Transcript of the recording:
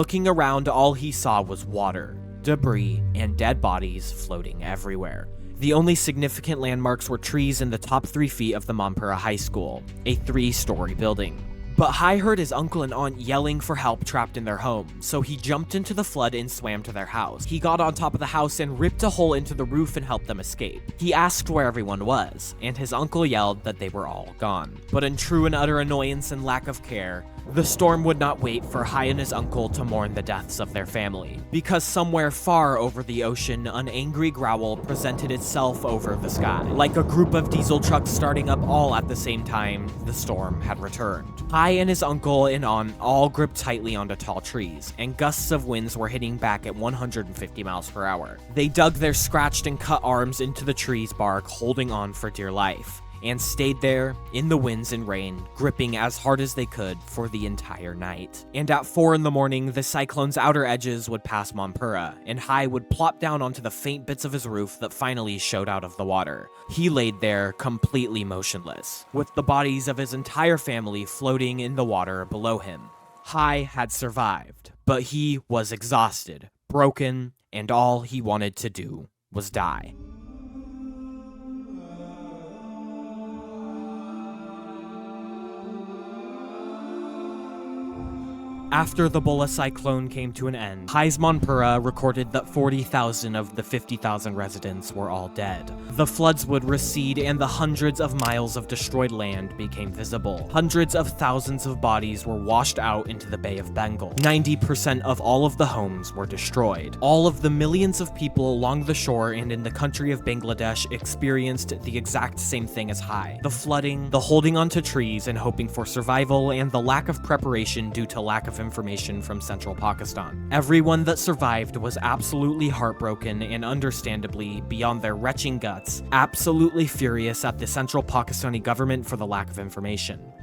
Looking around, all he saw was water, debris, and dead bodies floating everywhere. The only significant landmarks were trees in the top 3 feet of the Mampura High School, a 3-story building. But Hai heard his uncle and aunt yelling for help trapped in their home, so he jumped into the flood and swam to their house. He got on top of the house and ripped a hole into the roof and helped them escape. He asked where everyone was, and his uncle yelled that they were all gone. But in true and utter annoyance and lack of care, the storm would not wait for Hai and his uncle to mourn the deaths of their family, because somewhere far over the ocean, an angry growl presented itself over the sky. Like a group of diesel trucks starting up all at the same time, the storm had returned. Hai and his uncle and aunt all gripped tightly onto tall trees, and gusts of winds were hitting back at 150 miles per hour. They dug their scratched and cut arms into the tree's bark, holding on for dear life, and stayed there in the winds and rain, gripping as hard as they could for the entire night. And at 4 in the morning, the cyclone's outer edges would pass Mampura, and Hai would plop down onto the faint bits of his roof that finally showed out of the water. He laid there completely motionless, with the bodies of his entire family floating in the water below him. Hai had survived, but he was exhausted, broken, and all he wanted to do was die. After the Bhola Cyclone came to an end, Hai's Mampura recorded that 40,000 of the 50,000 residents were all dead. The floods would recede and the hundreds of miles of destroyed land became visible. Hundreds of thousands of bodies were washed out into the Bay of Bengal. 90% of all of the homes were destroyed. All of the millions of people along the shore and in the country of Bangladesh experienced the exact same thing as Hai. The flooding, the holding onto trees and hoping for survival, and the lack of preparation due to lack of information from central Pakistan. Everyone that survived was absolutely heartbroken and understandably, beyond their retching guts, absolutely furious at the central Pakistani government for the lack of information.